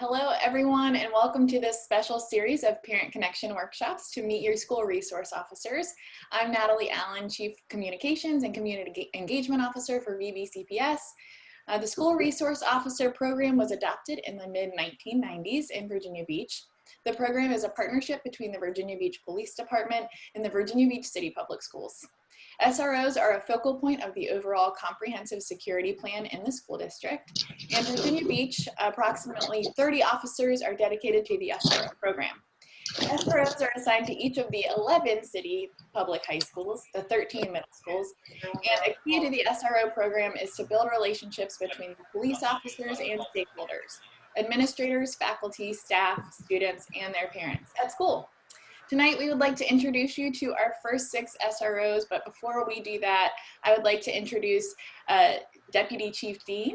Hello everyone, and welcome to this special series of Parent Connection workshops to meet your school resource officers. I'm Natalie Allen, Chief Communications and Community Engagement Officer for VBCPS. The School Resource Officer program was adopted in the mid-1990s in Virginia Beach. The program is a partnership between the Virginia Beach Police Department and the Virginia Beach City Public Schools. SROs are a focal point of the overall comprehensive security plan in the school district. In Virginia Beach, approximately 30 officers are dedicated to the SRO program. SROs are assigned to each of the 11 city public high schools, the 13 middle schools, and a key to the SRO program is to build relationships between the police officers and stakeholders, administrators, faculty, staff, students, and their parents at school. Tonight, we would like to introduce you to our first 6 SROs, but before we do that, I would like to introduce Deputy Chief Dean.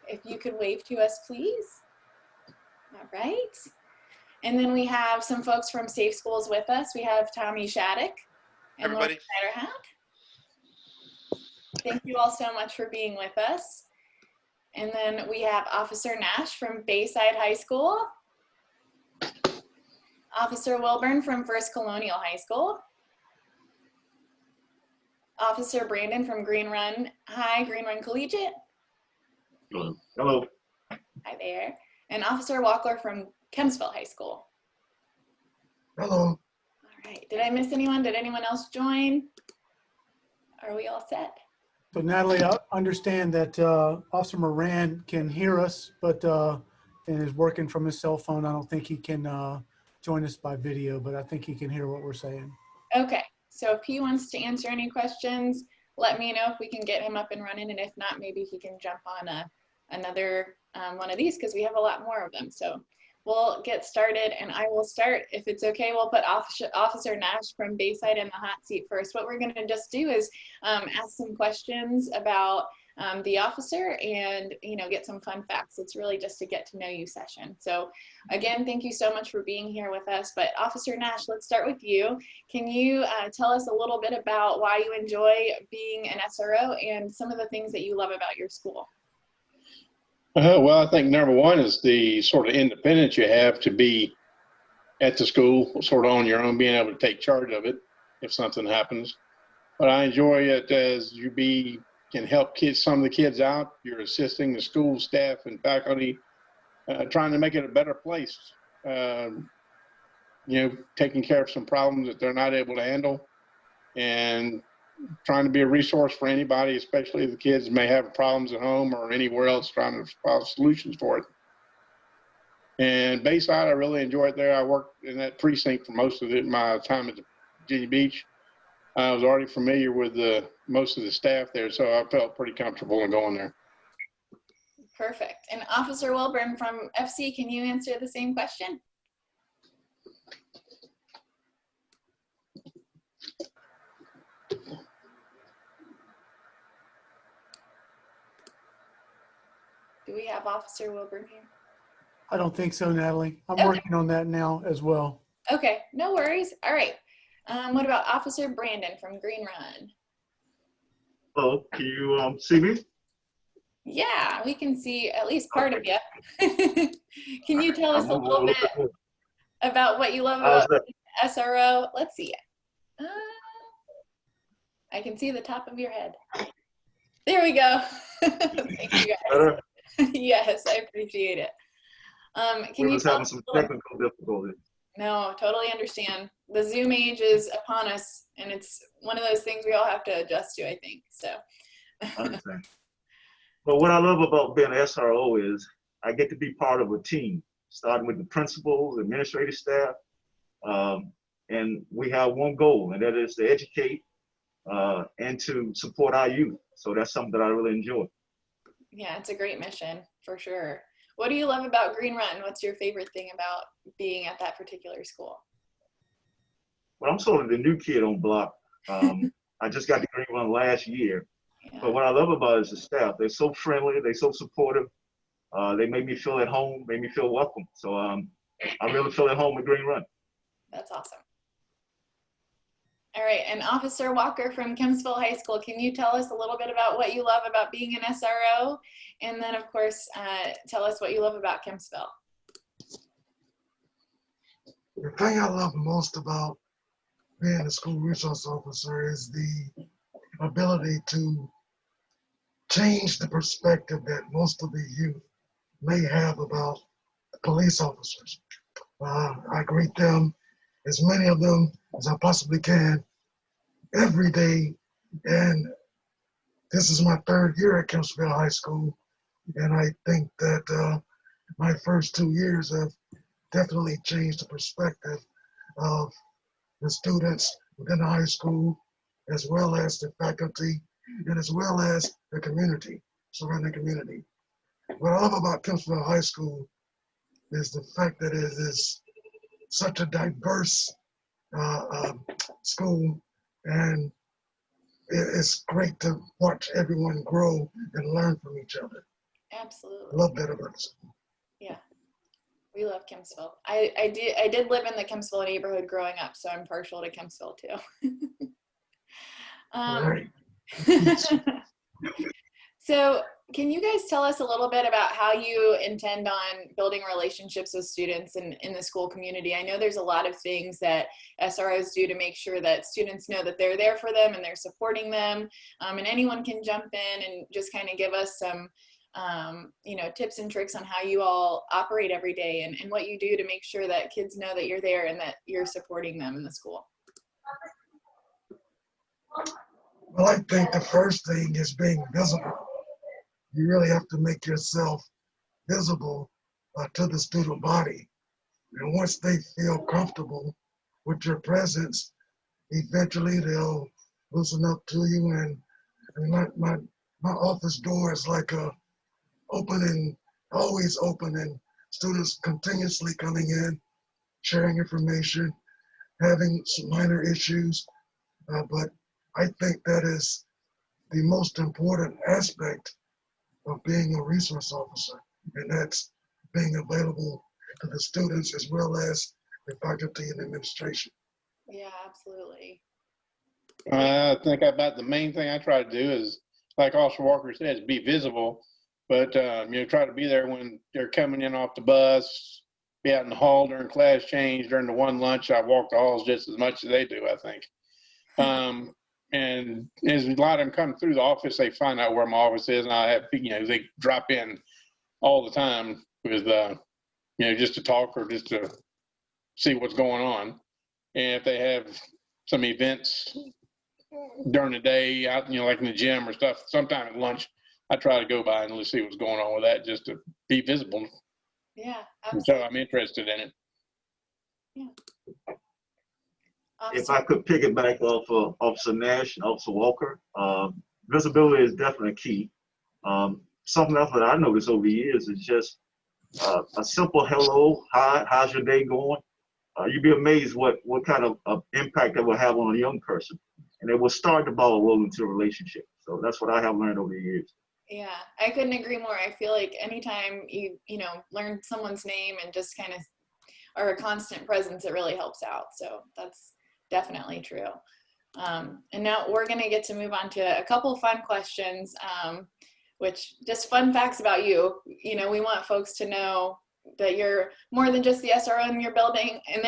If you could wave to us, please. All right. And then we have some folks from Safe Schools with us. We have Tommy Shattuck and Laura Schneiderhound. Thank you all so much for being with us. And then we have Officer Nash from Bayside High School. Officer Wilburn from First Colonial High School. Officer Brandon from Green Run High, Green Run Collegiate. Hello. Hello. Hi there. And Officer Walker from Kempsville High School. Hello. All right. Did I miss anyone? Did anyone else join? Are we all set? So Natalie, I understand that Officer Moran can hear us, but and is working from his cell phone. I don't think he can join us by video, but I think he can hear what we're saying. Okay. So if he wants to answer any questions, let me know if we can get him up and running. And if not, maybe he can jump on another one of these because we have a lot more of them. So we'll get started and I will start. If it's okay, we'll put Officer Nash from Bayside in the hot seat first. What we're going to just do is ask some questions about the officer and, you know, get some fun facts. It's really just a get to know you session. So again, thank you so much for being here with us. But Officer Nash, let's start with you. Can you tell us a little bit about why you enjoy being an SRO and some of the things that you love about your school? Well, I think number one is the sort of independence you have to be at the school, sort of on your own, being able to take charge of it if something happens. But I enjoy it as you can help some of the kids out. You're assisting the school staff and faculty, trying to make it a better place. You know, taking care of some problems that they're not able to handle, and trying to be a resource for anybody, especially if the kids may have problems at home or anywhere else, trying to find solutions for it. And Bayside, I really enjoy it there. I worked in that precinct for most of my time at Virginia Beach. I was already familiar with most of the staff there, so I felt pretty comfortable in going there. Perfect. And Officer Wilburn from FC, can you answer the same question? Do we have Officer Wilburn here? I don't think so, Natalie. I'm Okay. working on that now as well. Okay, no worries. All right. What about Officer Brandon from Green Run? Hello, can you see me? Yeah, we can see at least part of you. Can you tell us a little bit about what you love about SRO? Let's see. I can see the top of your head. There we go. Thank you guys. Better? Yes, I appreciate it. Can We're you just tell having us some a little? technical difficulties. No, totally understand. The Zoom age is upon us, and it's one of those things we all have to adjust to, I think. So. I understand. But what I love about being an SRO is I get to be part of a team, starting with the principals, administrative staff, and we have one goal, and that is to educate and to support our youth. So that's something that I really enjoy. Yeah, it's a great mission for sure. What do you love about Green Run? What's your favorite thing about being at that particular school? Well, I'm sort of the new kid on block. I just got the Green Run last year. Yeah. But what I love about it is the staff. They're so friendly. They're so supportive. They make me feel at home, make me feel welcome. So I really feel at home with Green Run. That's awesome. All right, and Officer Walker from Kempsville High School, can you tell us a little bit about what you love about being an SRO? And then, of course, tell us what you love about Kempsville. The thing I love most about being a school resource officer is the ability to change the perspective that most of the youth may have about police officers. I greet them, as many of them as I possibly can, every day. And this is my third year at Kempsville High School. And I think that my first 2 years have definitely changed the perspective of the students within the high school, as well as the faculty, and as well as the community, surrounding community. What I love about Kempsville High School is the fact that it is such a diverse school, and it's great to watch everyone grow and learn from each other. Absolutely. I love that about the school. Yeah, we love Kempsville. I did live in the Kempsville neighborhood growing up, so I'm partial to Kempsville too. All right. So can you guys tell us a little bit about how you intend on building relationships with students in the school community? I know there's a lot of things that SROs do to make sure that students know that they're there for them and they're supporting them. And anyone can jump in and just kind of give us some tips and tricks on how you all operate every day and what you do to make sure that kids know that you're there and that you're supporting them in the school. Well, I think the first thing is being visible. You really have to make yourself visible to the student body. And once they feel comfortable with your presence, eventually they'll loosen up to you. And my office door is like always open, and students continuously coming in, sharing information, having some minor issues. But I think that is the most important aspect of being a resource officer, and that's being available to the students as well as the faculty and administration. Yeah, absolutely. I think about the main thing I try to do is, like Officer Walker says, be visible, but try to be there when they're coming in off the bus, be out in the hall during class change, during the one lunch. I walk the halls just as much as they do, I think. And as a lot of them come through the office, they find out where my office is, and I have, they drop in all the time with, just to talk or just to see what's going on. And if they have some events during the day out, like in the gym or stuff, sometime at lunch, I try to go by and let's see what's going on with that, just to be visible. Yeah, absolutely. So I'm interested in it. Yeah. If I could piggyback off of Officer Nash and Officer Walker, visibility is definitely key. Something else that I noticed over the years is just a simple hello, hi, how's your day going? You'd be amazed what kind of impact that will have on a young person. And it will start the ball rolling to a relationship. So that's what I have learned over the years. Yeah, I couldn't agree more. I feel like anytime you learn someone's name and just kind of are a constant presence, it really helps out. So that's definitely true. And now we're going to get to move on to a couple fun questions, which just fun facts about you. We want folks to know that you're more than just the SRO in their building, and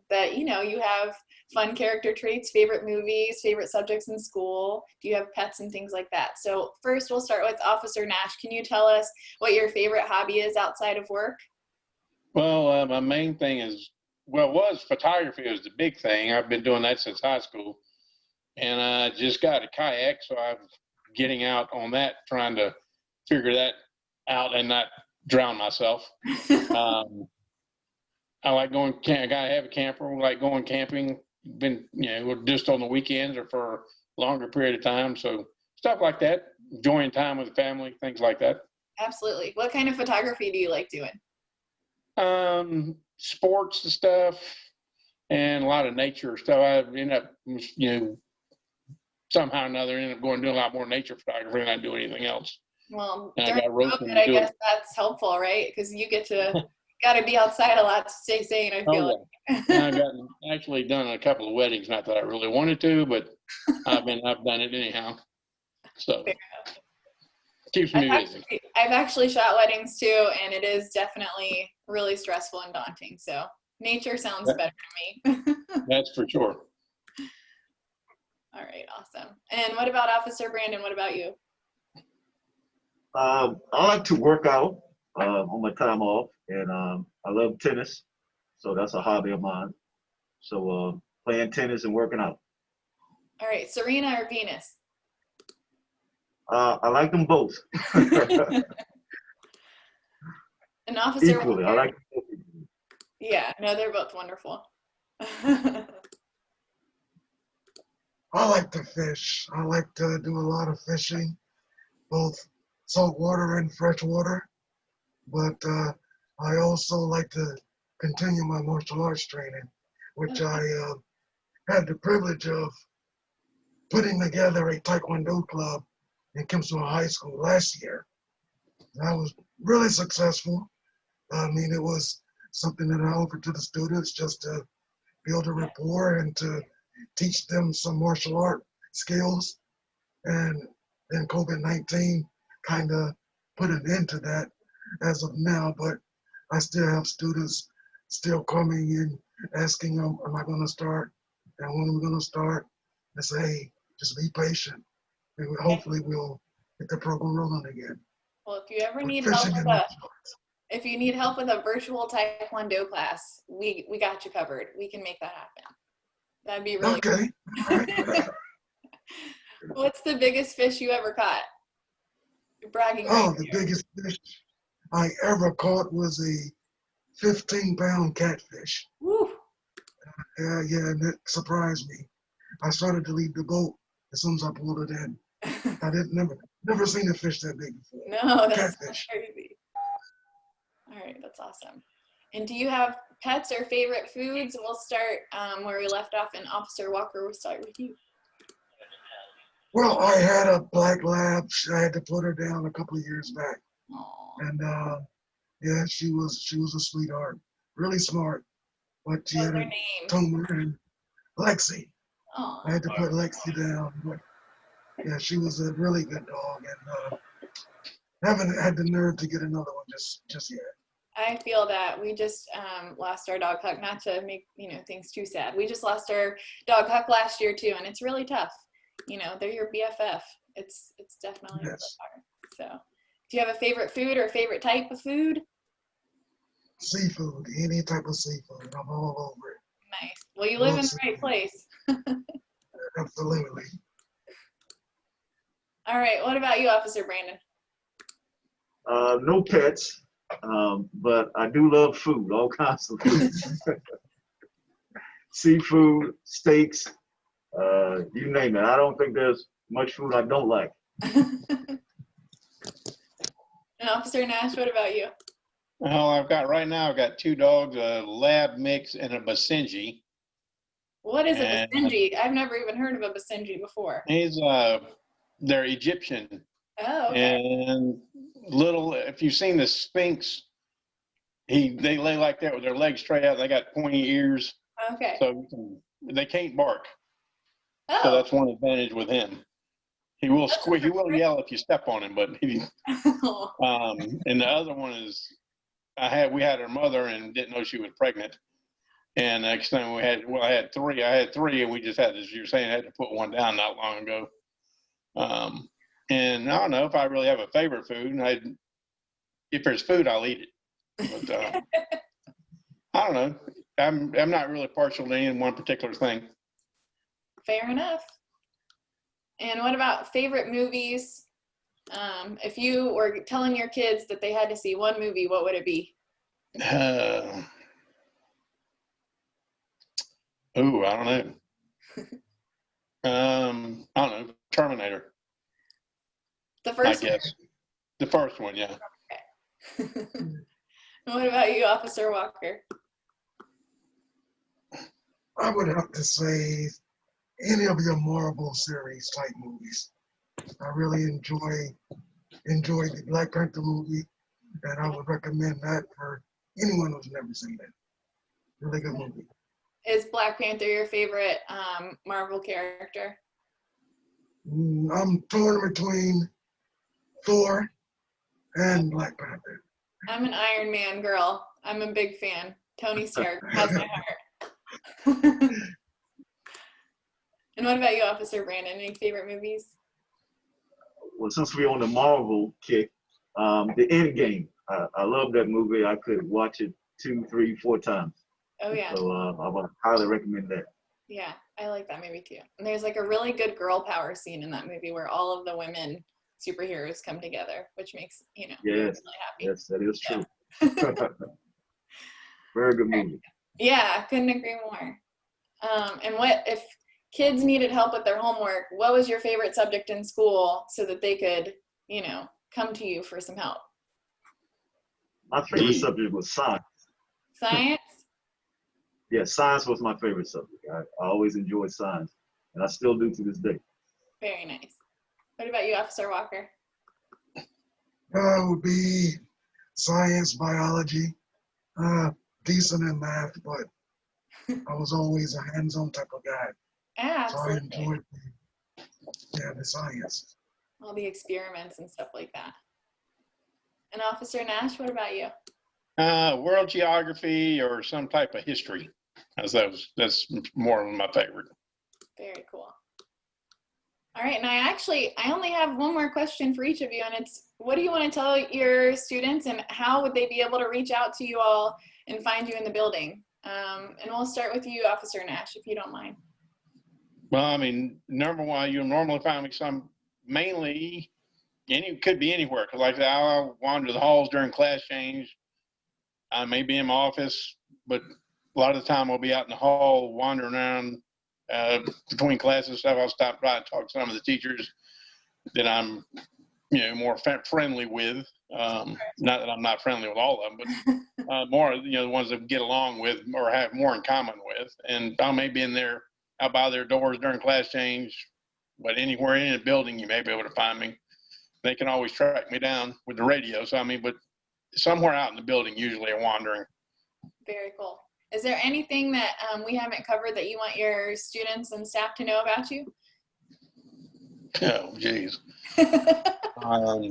that you have fun character traits, favorite movies, favorite subjects in school. Do you have pets and things like that? So first, we'll start with Officer Nash. Can you tell us what your favorite hobby is outside of work? Well, my main thing is, photography was the big thing. I've been doing that since high school, and I just got a kayak, so I'm getting out on that, trying to figure that out and not drown myself. I like going I gotta have a camper. We like going camping. Been just on the weekends or for a longer period of time. So stuff like that. Enjoying time with the family, things like that. Absolutely. What kind of photography do you like doing? Sports and stuff, and a lot of nature stuff. I end up, somehow or another, doing a lot more nature photography than I do anything else. Well, and during COVID, I guess that's helpful, right? Because you get to got to be outside a lot to stay sane, I feel like. I've actually done a couple of weddings, not that I really wanted to, but I've done it anyhow. So keeps me busy. I've actually shot weddings too, and it is definitely really stressful and daunting. So Nature sounds That- better to me. That's for sure. All right, awesome. And what about Officer Brandon? What about you? I like to work out on my time off, and I love tennis, so that's a hobby of mine. So playing tennis and working out. All right, Serena or Venus? I like them both An Officer equally. I Walker? like. Yeah, no, they're both wonderful. I like to fish. I like to do a lot of fishing, both saltwater and freshwater. But I also like to continue my martial arts training, which I had the privilege of putting together a Taekwondo club in Kimswell High School last year. That was really successful. I mean, it was something that I offered to the students just to build a rapport and to teach them some martial art skills. And then COVID-19 kind of put an end to that as of now, but I still have students still coming in asking them, am I going to start? And when are we going to start? I say, hey, just be patient. And hopefully we'll get the program rolling again. Well, if you ever But need help fishing with and a martial arts. if you need help with a virtual Taekwondo class, we got you covered. We can make that happen. That'd be really cool. Okay. All right. What's the biggest fish you ever caught? You're bragging Oh, right the here. biggest fish I ever caught was a 15-pound catfish. Woo. Yeah, and it surprised me. I started to leave the boat as soon as I pulled it in. I didn't never seen a fish that big before. No, that's Catfish. crazy. All right, that's awesome. And do you have pets or favorite foods? We'll start where we left off, and Officer Walker, we'll start with you. Well, I had a black lab. I had to put her down a couple of years back, Aw. and yeah, she was a sweetheart, really smart, but she What's had her a name? tumor and Lexi. I Aw. had to put Lexi down, but yeah, she was a really good dog, and haven't had the nerve to get another one just yet. I feel that we just lost our dog Huck. Not to make things too sad. We just lost our dog Huck last year too, and it's really tough. They're your BFF. It's definitely really Yes. hard. So, do you have a favorite food or a favorite type of food? Seafood, any type of seafood, I'm all over it. Nice. Well, you live in the Love right seafood. place. Absolutely. All right. What about you, Officer Brandon? No pets, but I do love food, all kinds of food. Seafood, steaks, you name it. I don't think there's much food I don't like. And Officer Nash, what about you? Oh, I've got 2 dogs, a lab mix and a Basenji. What is a And- Basenji? I've never even heard of a Basenji before. They're Egyptian. Oh, okay. And if you've seen the Sphinx, they lay like that with their legs straight out. They got pointy ears, Okay. so they can't bark. So Oh. that's one advantage with him. He will squeak. He will yell if you step on him, but and the other one is we had her mother and didn't know she was pregnant. And next time I had 3. I had 3, and we just had, as you were saying, had to put one down not long ago. And I don't know if I really have a favorite food. If there's food, I'll eat it. But I don't know. I'm not really partial to any one particular thing. Fair enough. And what about favorite movies? If you were telling your kids that they had to see one movie, what would it be? I don't know. I don't know. Terminator, The I first one? guess. The first one, yeah. And what about you, Officer Walker? I would have to say any of your Marvel series type movies. I really enjoy the Black Panther movie, and I would recommend that for anyone who's never seen it. Really good movie. Is Black Panther your favorite Marvel character? I'm torn between Thor and Black Panther. I'm an Iron Man girl. I'm a big fan. Tony Stark has my heart. And what about you, Officer Brandon? Any favorite movies? Well, since we're on the Marvel kick, the Endgame. I love that movie. I could watch it 2, 3, 4 times. Oh yeah. So I would highly recommend that. Yeah, I like that movie too. And there's like a really good girl power scene in that movie where all of the women superheroes come together, which makes, me Yes, really happy. yes, that is true. Very good movie. Yeah, couldn't agree more. And what if kids needed help with their homework, what was your favorite subject in school so that they could, come to you for some help? My favorite subject was science. Science? Yeah, science was my favorite subject. I always enjoyed science, and I still do to this day. Very nice. What about you, Officer Walker? Would be science, biology, decent in math, but I was always a hands-on type of guy. So I Absolutely. enjoyed the science. All the experiments and stuff like that. And Officer Nash, what about you? World geography or some type of history. That's more of my favorite. Very cool. All right, and I only have one more question for each of you, and it's, what do you want to tell your students, and how would they be able to reach out to you all and find you in the building? And we'll start with you, Officer Nash, if you don't mind. Well, I mean, number one, you'll normally find me could be anywhere. Cause like I'll wander the halls during class change. I may be in my office, but a lot of the time I'll be out in the hall wandering around between classes and stuff. I'll stop by and talk to some of the teachers that I'm, more friendly with. Not that I'm not friendly with all of them, but more, the ones that get along with or have more in common with. And I may be in there, out by their doors during class change, but anywhere in the building, you may be able to find me. They can always track me down with the radio. So, but somewhere out in the building, usually I'm wandering. Very cool. Is there anything that we haven't covered that you want your students and staff to know about you? Oh, geez. I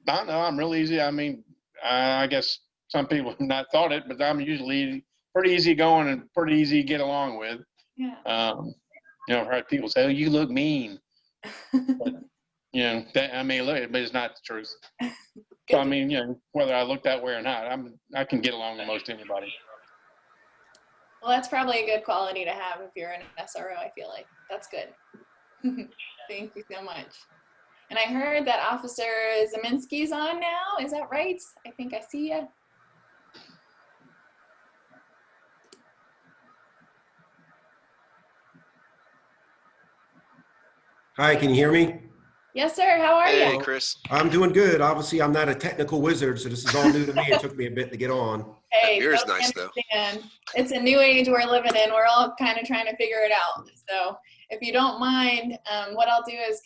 don't know. I'm real easy. I guess some people have not thought it, but I'm usually pretty easy going and pretty easy to get along with. Yeah. I've heard people say, "Oh, you look mean." But, look, but it's not the truth. So, whether I look that way or not, I can get along with most anybody. Well, that's probably a good quality to have if you're an SRO, I feel like. That's good. Thank you so much. And I heard that Officer Zeminski's on now. Is that right? I think I see you. Hi, can you hear me? Yes, sir. How are Hey, you? Chris. I'm doing good. Obviously, I'm not a technical wizard, so this is all new to me. It took me a bit to get on. Hey, Yours totally nice, though. understand. It's a new age we're living in. We're all kind of trying to figure it out. So if you don't mind, what I'll do is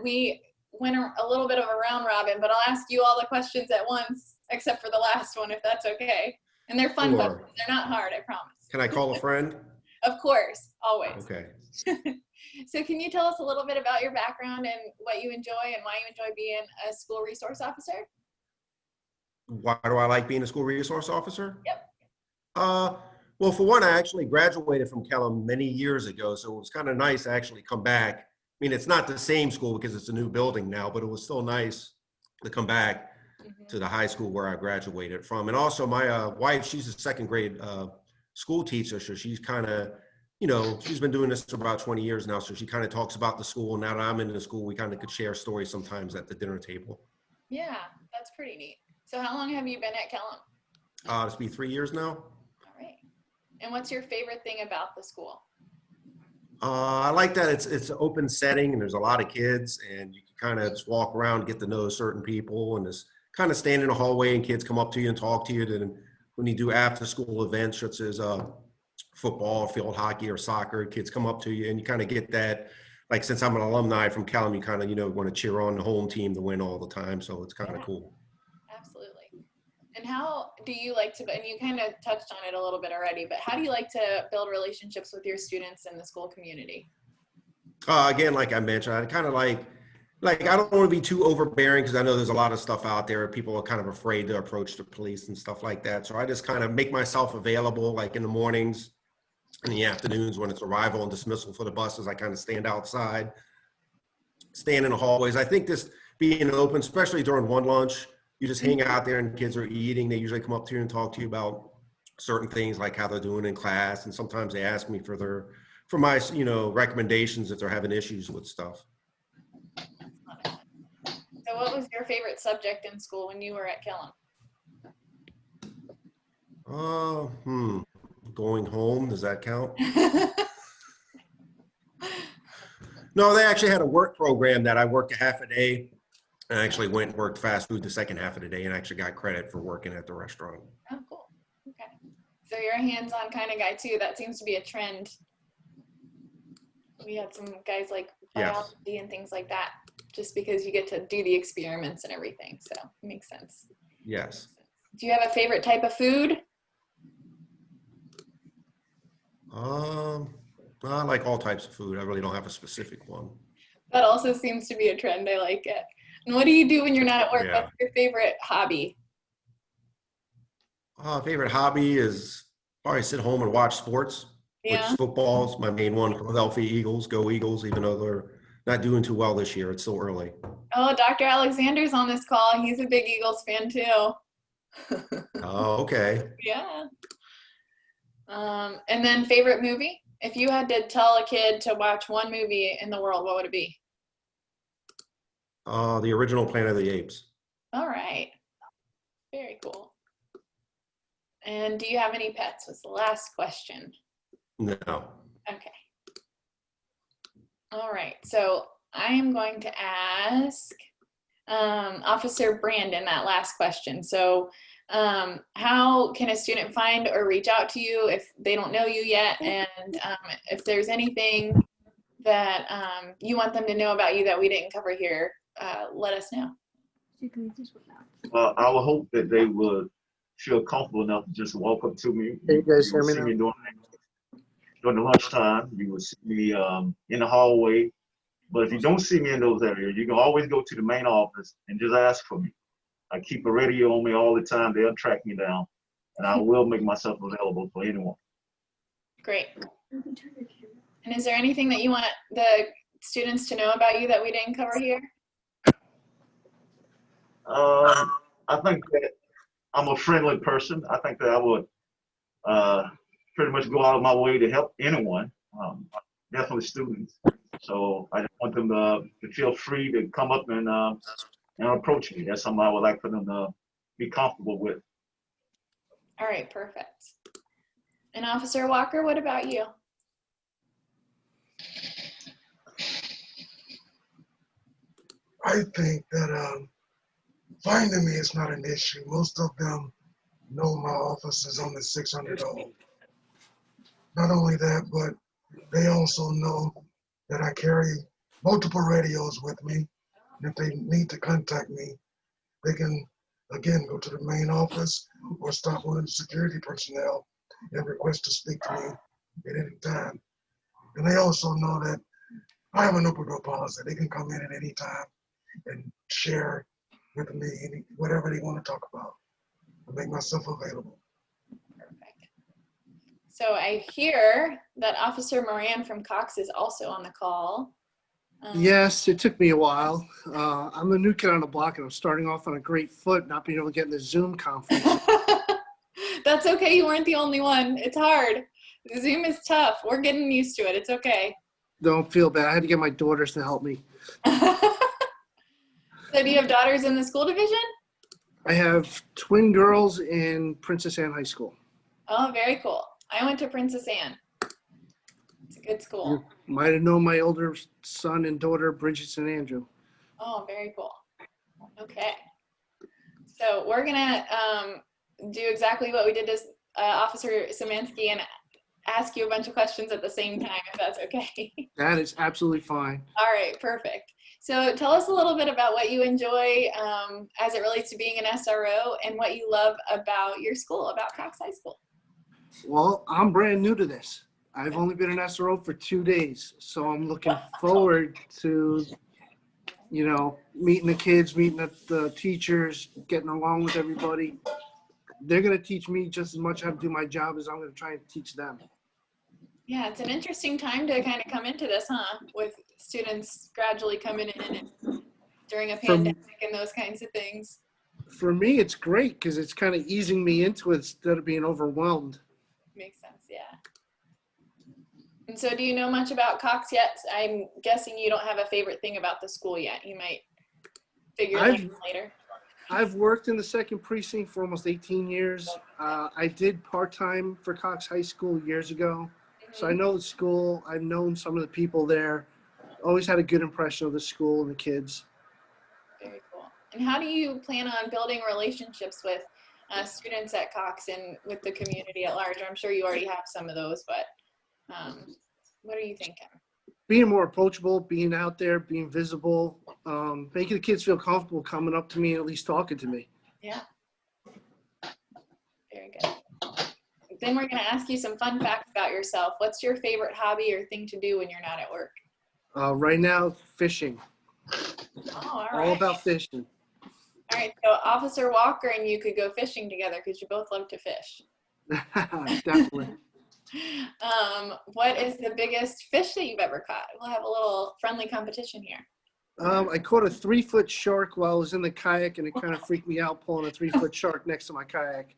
we went a little bit of a round robin, but I'll ask you all the questions at once, except for the last one, if that's okay. And they're fun Sure. questions. They're not hard, I promise. Can I call a friend? Of course, always. Okay. So can you tell us a little bit about your background and what you enjoy and why you enjoy being a school resource officer? Why do I like being a school resource officer? Yep. Well, for one, I actually graduated from Kellum many years ago, so it was kind of nice to actually come back. I mean, it's not the same school because it's a new building now, but it was still nice to come back to the high school where I graduated from. And also my wife, she's a second grade school teacher, so she's kind of, she's been doing this for about 20 years now, so she kind of talks about the school. Now that I'm in the school, we kind of could share stories sometimes at the dinner table. Yeah, that's pretty neat. So how long have you been at Kellum? It's been 3 years now. All right. And what's your favorite thing about the school? I like that it's an open setting and there's a lot of kids and you can kind of just walk around, get to know certain people, and just kind of stand in the hallway and kids come up to you and talk to you. Then when you do after school events such as football, field hockey, or soccer, kids come up to you and you kind of get that, like, since I'm an alumni from Kellum, you kind of, want to cheer on the home team to win all the time. So it's kind of cool. Absolutely. And how do you like to, and you kind of touched on it a little bit already, but how do you like to build relationships with your students in the school community? Again, like I mentioned, I kind of like like, I don't want to be too overbearing because I know there's a lot of stuff out there. People are kind of afraid to approach the police and stuff like that. So I just kind of make myself available, like in the mornings, in the afternoons when it's arrival and dismissal for the buses. I kind of stand outside, stand in the hallways. I think this being open, especially during one lunch, you just hang out there and kids are eating. They usually come up to you and talk to you about certain things like how they're doing in class. And sometimes they ask me for my, recommendations if they're having issues with stuff. So what was your favorite subject in school when you were at Killam? Going home, does that count? No, they actually had a work program that I worked a half a day. I actually went and worked fast food the second half of the day and actually got credit for working at the restaurant. Oh, cool. Okay. So you're a hands-on kind of guy too. That seems to be a trend. We had some guys like Yes. biology and things like that, just because you get to do the experiments and everything. So it makes sense. Yes. Do you have a favorite type of food? I like all types of food. I really don't have a specific one. That also seems to be a trend. I like it. And what do you do when you're not at work? Yeah. What's your favorite hobby? Favorite hobby is probably sit home and watch sports, Yeah. which football is my main one. Philadelphia Eagles, go Eagles, even though they're not doing too well this year. It's still early. Oh, Dr. Alexander's on this call. He's a big Eagles fan too. Oh, okay. Yeah. And then favorite movie? If you had to tell a kid to watch one movie in the world, what would it be? The original Planet of the Apes. All right. Very cool. And do you have any pets? Was the last question. No. Okay. All right. So I am going to ask Officer Brandon that last question. So how can a student find or reach out to you if they don't know you yet? And if there's anything that you want them to know about you that we didn't cover here, let us know. I would hope that they would feel comfortable enough to just walk up to me. Can you guys hear will me see now? during the lunchtime. You will see me in the hallway. But if you don't see me in those areas, you can always go to the main office and just ask for me. I keep a radio on me all the time. They'll track me down, and I will make myself available for anyone. Great. And is there anything that you want the students to know about you that we didn't cover here? I think that I'm a friendly person. I think that I would pretty much go out of my way to help anyone, definitely students. So I just want them to feel free to come up and approach me. That's something I would like for them to be comfortable with. All right, perfect. And Officer Walker, what about you? I think that finding me is not an issue. Most of them know my office is only 600 old. Not only that, but they also know that I carry multiple radios with me. And if they need to contact me, they can, again, go to the main office or stop one of the security personnel and request to speak to me at any time. And they also know that I have an open door policy. They can come in at any time and share with me whatever they want to talk about. I make myself available. Perfect. So I hear that Officer Moran from Cox is also on the call. Yes, it took me a while. I'm a new kid on the block, and I'm starting off on a great foot, not being able to get in the Zoom conference. That's okay. You weren't the only one. It's hard. Zoom is tough. We're getting used to it. It's okay. Don't feel bad. I had to get my daughters to help me. So do you have daughters in the school division? I have twin girls in Princess Anne High School. Oh, very cool. I went to Princess Anne. It's a good school. You might have known my older son and daughter, Bridget and Andrew. Oh, very cool. Okay. So we're gonna do exactly what we did to Officer Szymanski and ask you a bunch of questions at the same time, if that's okay. That is absolutely fine. All right, perfect. So tell us a little bit about what you enjoy as it relates to being an SRO and what you love about your school, about Cox High School. Well, I'm brand new to this. I've only been an SRO for 2 days, so I'm looking forward to you know, meeting the kids, meeting the teachers, getting along with everybody. They're going to teach me just as much how to do my job as I'm going to try and teach them. Yeah, it's an interesting time to kind of come into this, huh? With students gradually coming in and during a pandemic and those kinds of things. For me, it's great because it's kind of easing me into it instead of being overwhelmed. Makes sense, yeah. And so do you know much about Cox yet? I'm guessing you don't have a favorite thing about the school yet. You might figure that out later. I've worked in the second precinct for almost 18 years. I did part-time for Cox High School years ago. So I know the school. I've known some of the people there. Always had a good impression of the school and the kids. Very cool. And how do you plan on building relationships with students at Cox and with the community at large? I'm sure you already have some of those, but what are you thinking? Being more approachable, being out there, being visible, making the kids feel comfortable coming up to me and at least talking to me. Yeah. Very good. Then we're going to ask you some fun facts about yourself. What's your favorite hobby or thing to do when you're not at work? Right now, fishing. Oh, all right. All about fishing. All right. So Officer Walker and you could go fishing together because you both love to fish. Definitely. What is the biggest fish that you've ever caught? We'll have a little friendly competition here. I caught a 3-foot shark while I was in the kayak, and it kind of freaked me out pulling a 3-foot shark next to my kayak.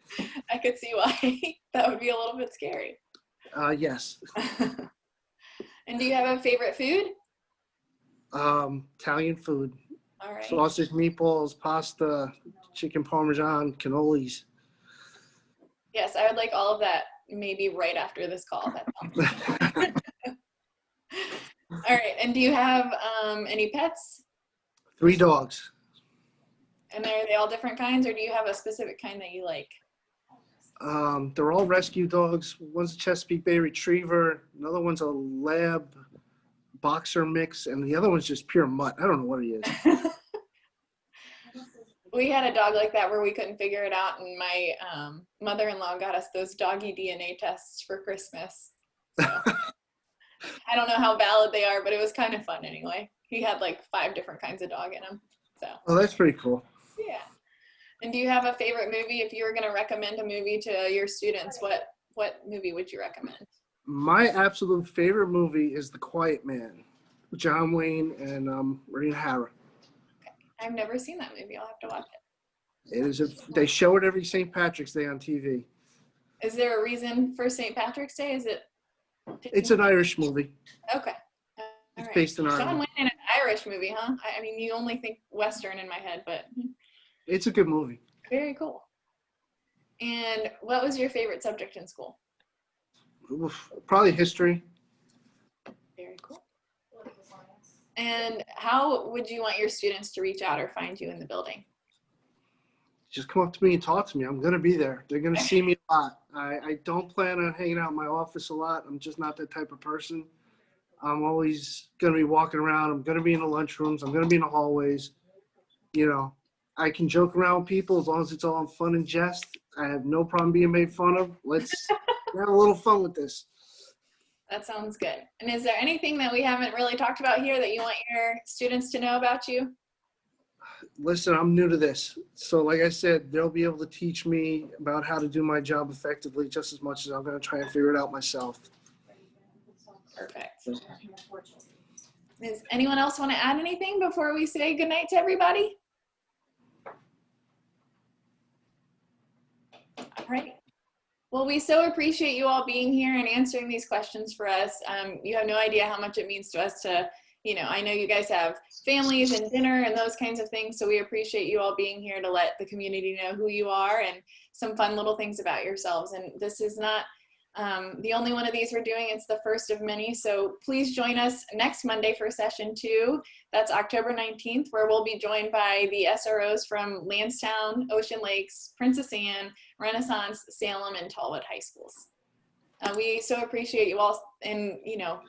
I could see why. That would be a little bit scary. Yes. And do you have a favorite food? Italian food. All right. Sausage, meatballs, pasta, chicken parmesan, cannolis. Yes, I would like all of that maybe right after this call. All right. And do you have any pets? 3 dogs. And are they all different kinds, or do you have a specific kind that you like? They're all rescue dogs. One's a Chesapeake Bay Retriever. Another one's a Lab Boxer mix, and the other one's just pure mutt. I don't know what he is. We had a dog like that where we couldn't figure it out, and my mother-in-law got us those doggy DNA tests for Christmas. So I don't know how valid they are, but it was kind of fun anyway. He had like 5 different kinds of dog in him. So. Oh, that's pretty cool. Yeah. And do you have a favorite movie? If you were going to recommend a movie to your students, what movie would you recommend? My absolute favorite movie is The Quiet Man with John Wayne and Maria Hara. Okay. I've never seen that movie. I'll have to watch it. It is they show it every St. Patrick's Day on TV. Is there a reason for St. Patrick's Day? Is it? It's an Irish movie. Okay. It's based in John Ireland. Wayne in an Irish movie, huh? I mean, you only think Western in my head, but It's a good movie. very cool. And what was your favorite subject in school? Oof, probably history. Very cool. And how would you want your students to reach out or find you in the building? Just come up to me and talk to me. I'm going to be there. They're going to see me a lot. I don't plan on hanging out in my office a lot. I'm just not that type of person. I'm always going to be walking around. I'm going to be in the lunchrooms. I'm going to be in the hallways. You know, I can joke around with people as long as it's all in fun and jest. I have no problem being made fun of. Let's have a little fun with this. That sounds good. And is there anything that we haven't really talked about here that you want your students to know about you? Listen, I'm new to this. So like I said, they'll be able to teach me about how to do my job effectively just as much as I'm going to try and figure it out myself. Perfect. Does anyone else want to add anything before we say goodnight to everybody? All right. Well, we so appreciate you all being here and answering these questions for us. You have no idea how much it means to us to, you know, I know you guys have families and dinner and those kinds of things, so we appreciate you all being here to let the community know who you are and some fun little things about yourselves. And this is not the only one of these we're doing. It's the first of many. So please join us next Monday for session 2. That's October 19th, where we'll be joined by the SROs from Lansdowne, Ocean Lakes, Princess Anne, Renaissance, Salem, and Tallwood High Schools. We so appreciate you all, and, you know,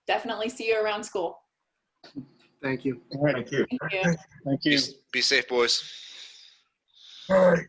definitely see you around school. Thank you. All right. Thank you. Thank you. Thank you. Be safe, boys. All right.